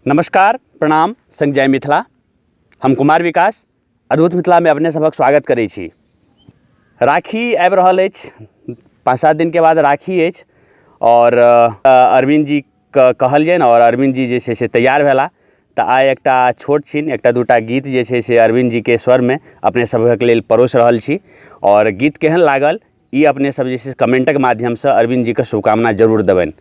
नमस्कार प्रणाम संग जय मिथिला। हम कुमार विकास अद्भुत मिथिला में अपने सबक स्वागत करै छी। राखी आबि रहल अछि, 5-7 दिन के बाद राखी अछि और अरविंद जी कहलियनि और अरविंद जी जे छै से तैयार भेला। तऽ आइ एकटा छोट छिन एकटा दूटा गीत जे छै से अरविंद जी के स्वर में अपने सबक लेल परोस रहल छी और गीत केहन लागल ई अपने सब जे छै कमेंटक माध्यम से अरविंद जी के शुभकामना जरूर देबनि।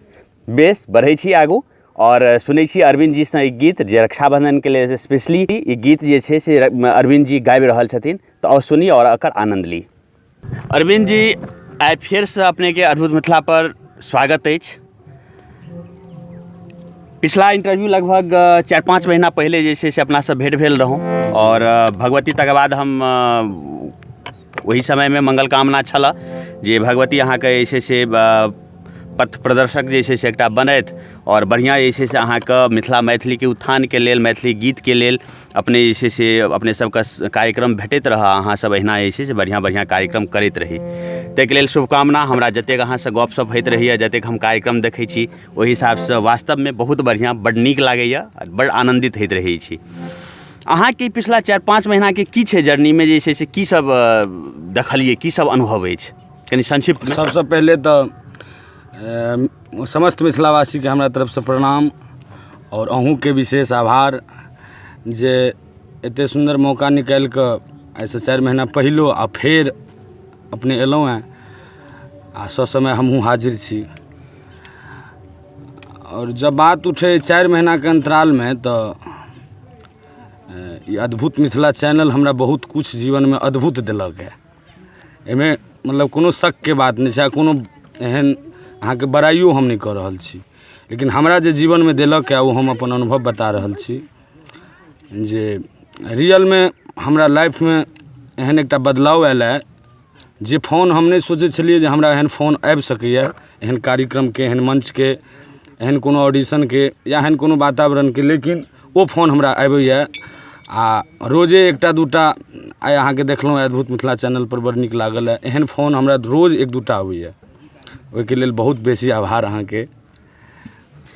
बेस बढ़ै छी आगू और सुनै छी अरविंद जी से गीत जे रक्षाबंधन के लिए स्पेशली ई गीत जे छै से अरविंद जी गाबि रहल छथिन। तऽ और सुनी और एकर आनंद ली। अरविंद जी आइ फेर से अपने के अद्भुत मिथिला पर स्वागत अछि। पिछला इंटरव्यू लगभग 4-5 महीना पहले जे छै से अपना से भेंट भेल रहौं और भगवती तकर बाद हम वही समय में मंगल कामना छल जे भगवती अहाँके जे छै से पथ प्रदर्शक जे छै से एकटा बनैत और बढ़िया जे छै से अहाँके मिथिला मैथिली के उत्थान के लेल, मैथिली गीत के लेल अपने जे छै से अपने सबके कार्यक्रम भेटैत रह। अहाँ सब अहिना जे छै से बढ़िया कार्यक्रम करैत रही। ताहिके लेल शुभकामना। हमरा जतेक अहाँ से गपशप होइत रहैए, जतेक हम कार्यक्रम देखै छी ओहि हिसाब से वास्तव में बहुत बढ़िया, बड़ नीक लागैए, बड़ आनंदित होइत रहै छी। अहाँके पिछला 4-5 महीना के की छै जर्नी में जे छै से की सब देखलिए, की सब अनुभव अछि, कनि संक्षिप्त में? सबसे पहले तो समस्त मिथिलावासी के हमरा तरफ से प्रणाम और अहूँ के विशेष आभार जे एते सुंदर मौका निकाल कऽ ऐसे 4 महीना पहिलो आ फेर अपने एलहुँ हैं आ ससमय हमहूँ हाजिर छी। और जब बात उठे 4 महीना के अंतराल में तो ये अद्भुत मिथिला चैनल हमरा बहुत कुछ जीवन में अद्भुत दिलक है। एमे मतलब कोनो शक के बात नहीं छै, कोनो एहन अहाँ के बड़ाइयो हम नहीं कर रहल छी, लेकिन हमरा जे जीवन में दिलक है वो हम अपन अनुभव बता रहल छी जे रियल में हमरा लाइफ में एहन एकटा बदलाव आयल है जे फोन हम नहीं सोचे छलिए जे हमरा एहन फोन आबि सकैए, एहन कार्यक्रम के, एहन मंच के, एहन कोनो ऑडिशन के या एहन कोनो वातावरण के, लेकिन वो फोन हमरा आबैए आ रोजे एकटा दूटा आइ अहाँ के देखलहुँ अद्भुत मिथिला चैनल पर बड़ नीक लागल है। एहन फोन हमरा रोज 1-2टा आबैए, ओहिके लेल बहुत बेसी आभार अहाँ के।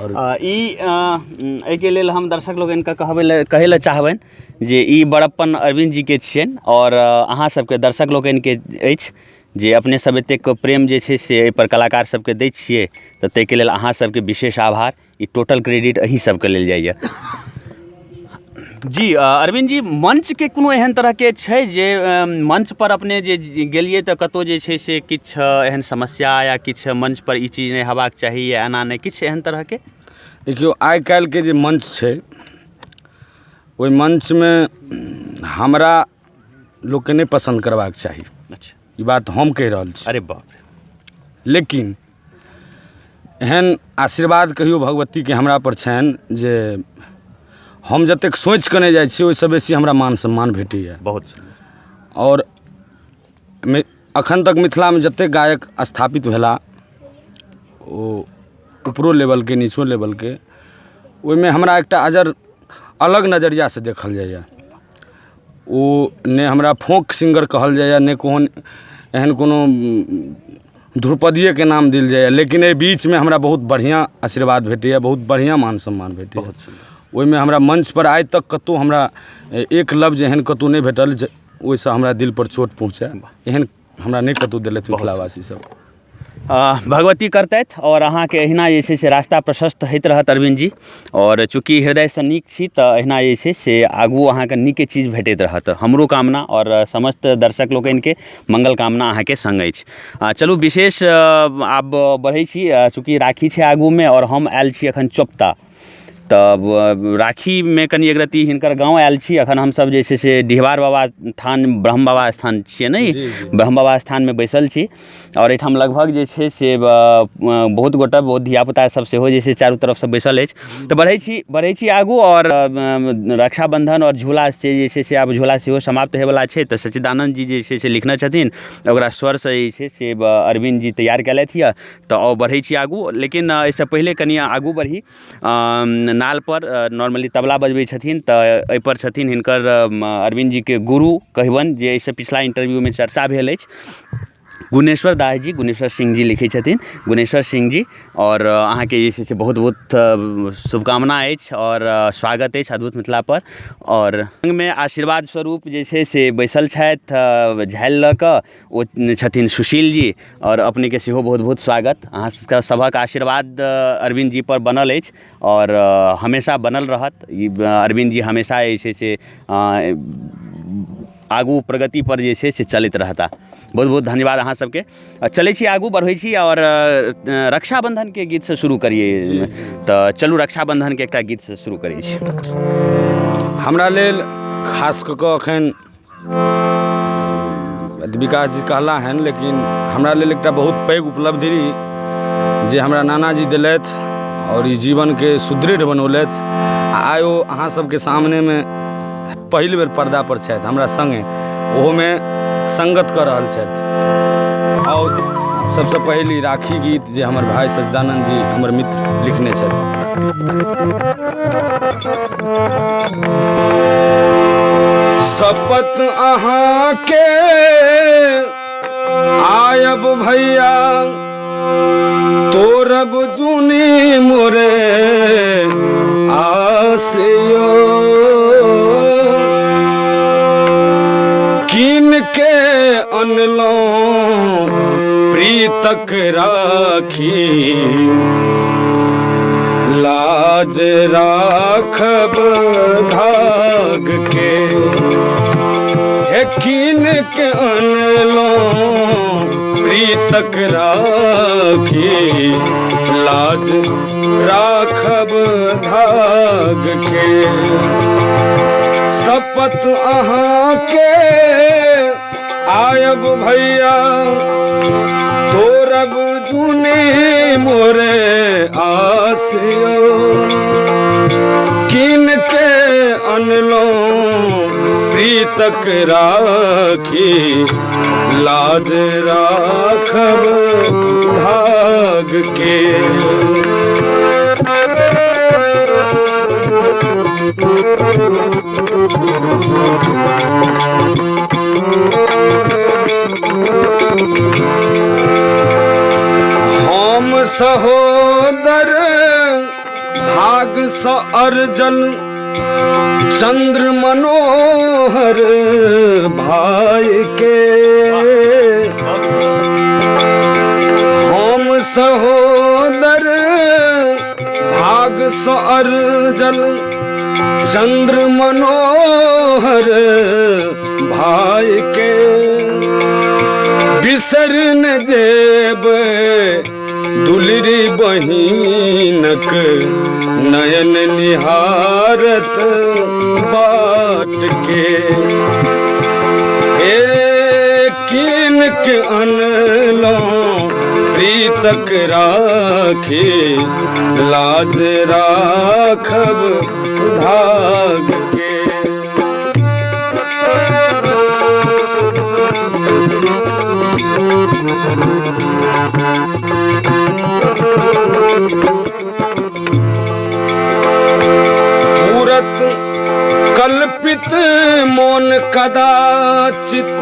और एहिके लेल हम दर्शक लोगन के कहै लए चाहबनि जे ई बड़प्पन अरविंद जी के छियनि और अहाँ सबके दर्शक लोगन के अछि जे अपने सब एतेक प्रेम जे छै से एहि पर कलाकार सबके दै छियै, तऽ ताहिके लेल अहाँ सबके विशेष आभार। ई टोटल क्रेडिट अहीं सबके लेल जाइए। जी अरविंद जी, मंच के कोनो एहन तरह के छै जे मंच पर अपने जे गेलिए तऽ कतौ जे छै से किछु एहन समस्या या किछु मंच पर ई चीज नहीं हेबाक चाही या एना नहीं, किछु एहन तरह के? देखियो आइ काल्हि के जे मंच छै ओहि मंच में हमरा लोग के नहीं पसंद करबाक चाही। अच्छा, ई बात हम कह रहल छी। अरे बाप रे। लेकिन एहन आशीर्वाद कहियो भगवती के हमरा पर छनि जे हम जतेक सोच के नहीं जाइ छी ओहिसँ बेसी हमरा मान सम्मान भेटैए। बहुत। और अखन तक मिथिला में जतेक गायक स्थापित भेला ओ ऊपरो लेवल के, नीचो लेवल के, ओहिमे हमरा एकटा अलग नजरिया से देखल जाइए। ओ ने हमरा फोक सिंगर कहल जाइए, ने एहन कोनो ध्रुपदीय के नाम देल जाइए, लेकिन एहि बीच में हमरा बहुत बढ़िया आशीर्वाद भेटैए, बहुत बढ़िया मान सम्मान भेटैए। ओहिमे हमरा मंच पर आइ तक कतौ हमरा एक लफ्ज एहन कतौ नहीं भेटल जे ओहिसँ हमरा दिल पर चोट पहुँचे, एहन हमरा नहीं कतौ देलथि मिथिलावासी सब। भगवती करतथि और अहाँ के अहिना जे छै से रास्ता प्रशस्त होइत रहत अरविंद जी। और चूँकि हृदय से नीक छी तऽ अहिना जे छै से आगू अहाँ के नीके चीज भेटैत रहत। हमरो कामना और समस्त दर्शक लोकनि के मंगल कामना अहाँ के संग अछि। चलू विशेष आब बढ़ै छी, चूँकि राखी छै आगू में और हम आयल छी अखन चोपता। तब राखी में कनि एक रत्ती हिनकर गाँव आयल छी। अखन हमसब जे छै से डिहबार बाबा स्थान, ब्रह्म बाबा स्थान छियै ने, ब्रह्म बाबा स्थान में बैसल छी और एहिठाम लगभग जे छै से बहुत गोटा, बहुत धियापुता सब सेहो जे छै चारू तरफ से बैसल अछि। तऽ बढ़ै छी आगू और रक्षाबंधन और झूला से जे छै से आब झूला सेहो समाप्त होयवला छै। तऽ सच्चिदानंद जी जे छै से लिखने छथिन, ओकरा स्वर से जे छै से अरविंद जी तैयार केलथि यऽ। तऽ और बढ़ै छी आगू, लेकिन एहिसँ पहिले कनि आगू बढ़ी। नाल पर नॉर्मली तबला बजबै छथिन, तऽ एहि पर छथिन हिनकर अरविंद जी के गुरु कहबनि, जे एहिसँ पिछला इंटरव्यू में चर्चा भेल अछि। गुणेश्वर दास जी, गुणेश्वर सिंह जी लिखे छथिन, गुणेश्वर सिंह जी। और अहाँ के जे छै से बहुत बहुत शुभकामना अछि और स्वागत अछि अद्भुत मिथिला पर। और में आशीर्वाद स्वरूप जे छै से बैसल छथि झालि लऽ कऽ, ओ छथिन सुशील जी। और अपने के सेहो बहुत बहुत स्वागत। अहाँ सभक आशीर्वाद अरविंद जी पर बनल अछि और हमेशा बनल रहत। ई अरविंद जी हमेशा जे छै से आगू प्रगति पर जे छै से चलैत रहता। बहुत बहुत धन्यवाद अहाँ सबके। चलै छी आगू बढ़ै छी और रक्षाबंधन के गीत से शुरू करिए। तो चलू रक्षाबंधन के एकटा गीत से शुरू करै छी। हमरा लेल खास कऽ कऽ एखन विकास जी कहला हन, लेकिन हमरा लेल एकटा बहुत पैघ उपलब्धि जे हमरा नानाजी देलथि और ई जीवन के सुदृढ़ बनौलथि। आइ ओ अहाँ सबके सामने में पहिल बेर पर्दा पर छथि हमरा संगे, ओहोमे संगत कऽ रहल छथि। और सबसे पहली राखी गीत जे हमर भाई सच्चिदानंद जी हमर मित्र लिखने छथि। शपथ अहाँ के आयब भैया तोरब जुनी मोरे आसियो, कीन के अनलौं प्रीतक राखी, लाज राखब धाग के। हे कीन के अनलौं प्रीतक राखी, लाज राखब धाग के। शपथ अहाँ के आयब भैया तोरब जुनी मोरे आसियो, कीन के अनलौं प्रीतक राखी, लाज राखब धाग के। हम सहोदर भाग स अर्जन चंद्र मनोहर भाई के। हम सहोदर भाग स अर्जन चंद्र मनोहर भाई के। बिसर न जेब दुलरी बहिनक नयन निहारत बाट के। कीन के अनलौं प्रीतक राखी, लाज राखब धाग के। पूरत कल्पित मौन कदाचित,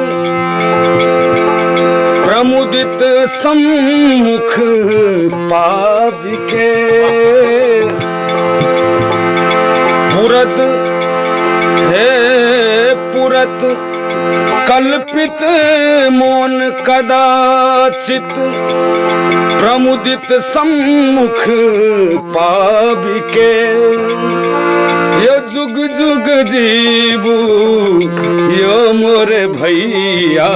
प्रमुदित सम्मुख पाविके। पुरत हे पुरत कल्पित मौन कदाचित, प्रमुदित सम्मुख पाविके। यो जुग जुग जीवू यो मोरे भैया,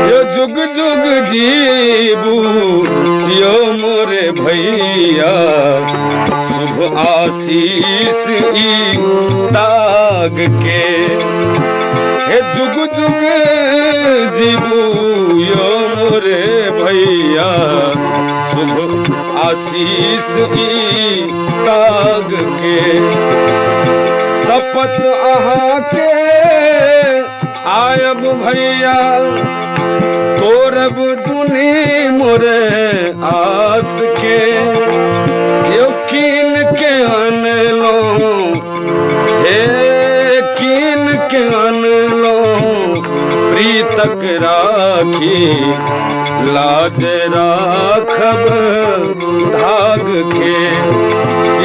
यो जुग जुग जीवू यो मोरे भैया। शुभ आशीष ई ताग के। हे जुग जुग जीवू यो मोरे भैया, शुभ आशीष ई ताग के। शपथ अहाँ के आयब भैया तोरब जुनी मोरे आस के। यो कीन के अनलौं हे कीन के अनलौं प्रीतक राखी लाज राखब धाग के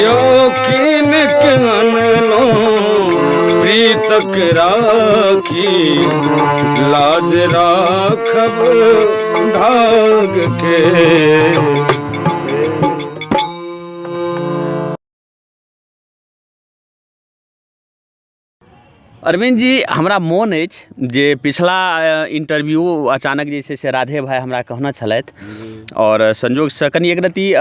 यो कीन के अनलो प्रीतक राखी लाज राखब धाग के। अरविंद जी, हमरा मोन अछि जे पिछला इंटरव्यू अचानक जे छै से राधे भाई हमरा कहने छलथि और संजोगसँ कनि एक रत्ती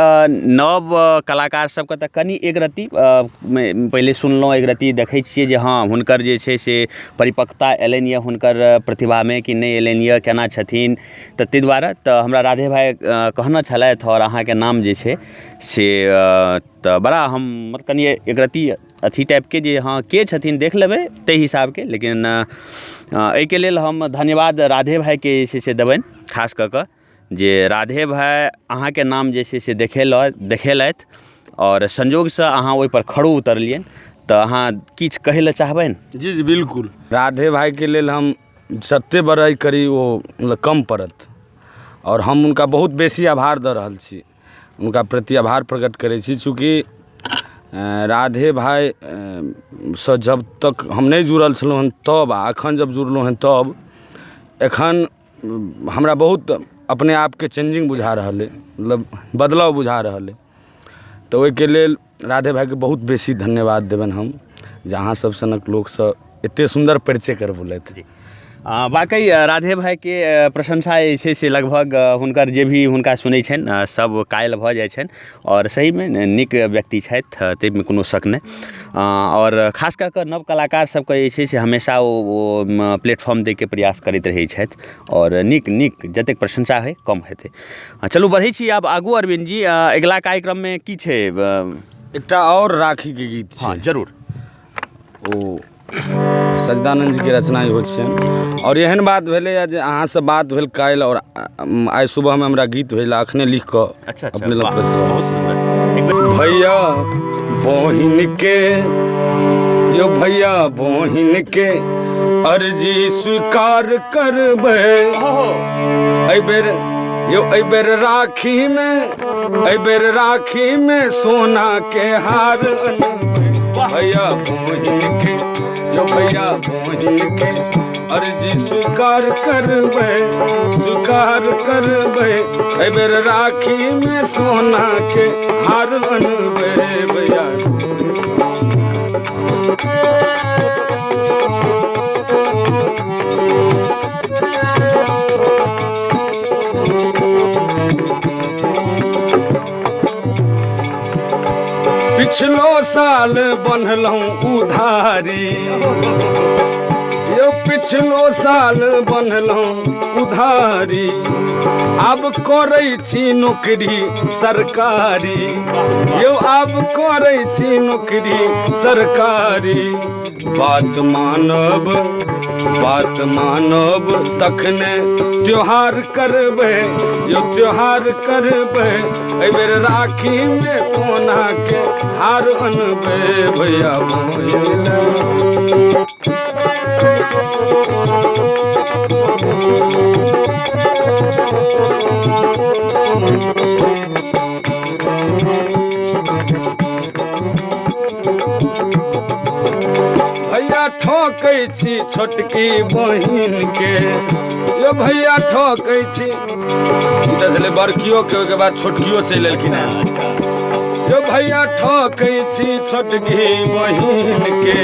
नव कलाकार सबके तऽ कनि एक रत्ती पहिले सुनलहुँ, एक रत्ती देखै छियै जे हाँ हुनकर जे छै से परिपक्वता एलनि यऽ हुनकर प्रतिभामे कि नहि एलनि यऽ, केना छथिन, तऽ ताहि दुआरे तऽ हमरा राधे भाई कहने छलथि और अहाँके नाम जे छै से तऽ बड़ा हम मतलब कनि एक रत्ती अथी टाइपके जे हाँ के छथिन देख लेबै ताहि हिसाबके, लेकिन एहिके लेल हम धन्यवाद राधे भाइके जे छै से देबनि, खास कऽ कऽ जे राधे भाइ अहाँके नाम जे छै से देखेलथि और संजोगसँ अहाँ ओहिपर खड़ो उतरलियनि, तऽ अहाँ किछु कहै लए चाहबनि? जी जी बिल्कुल, राधे भाइके लेल हम जतेक बड़ाई करी ओ मतलब कम पड़त और हम हुनका बहुत बेसी आभार दऽ रहल छी, हुनका प्रति आभार प्रकट करै छी। चूँकि राधे भाई सँ जब तक हम नहीं जुड़ल छलहुँ हन तब आ एखन जब जुड़लहुँ हन तब एखन हमरा बहुत अपने आपके चेंजिंग बुझा रहल अइ, मतलब बदलाव बुझा रहल अइ, तऽ ओहिके लेल राधे भाईके बहुत बेसी धन्यवाद देबनि हम जे अहाँ सब सनक लोकसँ एतेक सुन्दर परिचय करबौलथि। वाकई राधे भाइके प्रशंसा जे छै से लगभग हुनकर जे भी हुनका सुनै छनि सब कायल भऽ जाइ छनि और सहीमे नीक व्यक्ति छथि, ताहिमे कोनो शक नहि। और खास कऽ कऽ नव कलाकार सबके जे छै से हमेशा ओ प्लेटफॉर्म दैके प्रयास करैत रहै छथि और नीक जतेक प्रशंसा होइ कम हेतै। चलू बढ़ै छी आब आगू। अरविंद जी, अगिला कार्यक्रममे की छै? एकटा और राखीके गीत छै। हाँ जरूर। ओ सच्चिदानंद जी के रचना इहो छियनि और एहन बात भेलैए जे अहाँसँ बात भेल काल्हि और आइ सुबहमे हमरा गीत भेल, एखने लिख कऽ अपने लग भैया बहिन के यो भैया बहिन के अर्जी स्वीकार करबै एहिबेर राखी में सोना के हार भैया बहिन के यो भैया बहिन के अर्जी स्वीकार करबै एहिबेर राखी में सोना के हार अनबै भैया। पिछलो साल बनलहुँ उधारी यो पिछलो साल बनलहुँ उधारी आब करै छी नौकरी सरकारी यो आब करै छी नौकरी सरकारी बात मानब तखने त्योहार करबै यो त्योहार करबै एहिबेर राखी में सोना के हार अनबै भैया भैया ठोकै छी छोटकी बहिन के यो भैया ठोकै छी दसले बड़कियो के ओके बाद छोटकियो चलि एलखिन हैं यो भैया ठोकै छी छोटकी बहिन के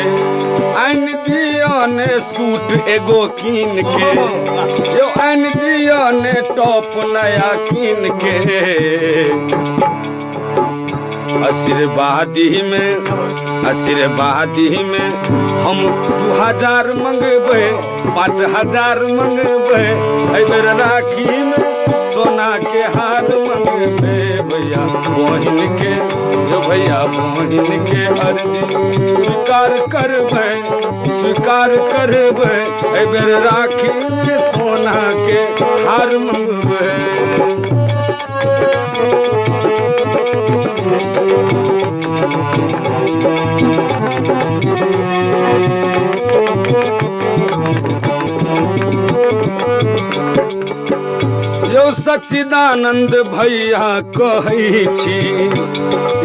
आइन दिया ने सूट एगो कीन के यो आइन दिया ने टॉप नया कीन के आशीर्वादी में हम 2000 मंगबै 5000 मंगबै एहिबेर राखी में सोना के हार मंगबै भैया बहिन के जो भैया बहिन के अर्जी स्वीकार करबै एहिबेर राखी में सोना के हार मंगबै। सच्चिदानंद भैया कहै छी,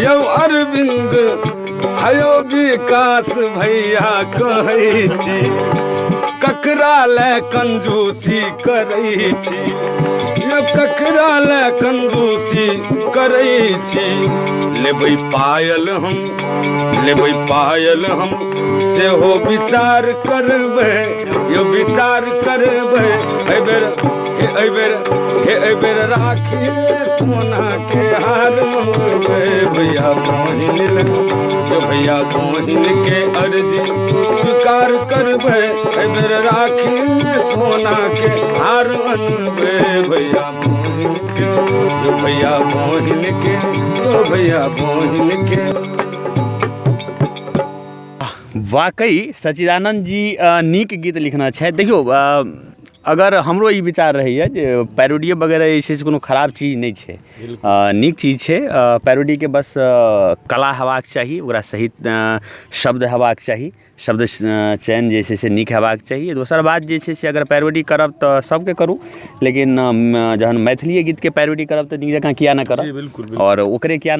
यौ अरविंद भयो विकास भैया कहै छी, ककरा ले कंजूसी करै छी, यौ ककरा ले कंजूसी करै छी। लेबै पायल हम सेहो विचार करबै, यौ विचार करबै। एहि बेर राखी सोना के हार मंगबै, भैया बहिन ले यौ भैया बहिन के अर्जी स्वीकार करबै। एहि बेर राखी में सोना के हार अनबै, भैया बहिन के यौ भैया बहिन के यौ भैया बहिन के। वाकई सच्चिदानंद जी नीक गीत लिखना छै। देखियो अगर हमरो ई विचार रहैए जे पैरोडी वगैरह जे छै से कोनो खराब चीज नहि छै, नीक चीज छै। पैरोडीके बस कला हेबाक चाही, ओकरा सही शब्द हेबाक चाही, शब्द चयन जे छै से नीक हेबाक चाही। दोसर बात जे छै से अगर पैरोडी करब तऽ सबके करू, लेकिन जहन मैथिली गीतके पैरोडी करब तऽ नीक जकाँ किया नहि करब, बिल्कुल। और ओकरे किया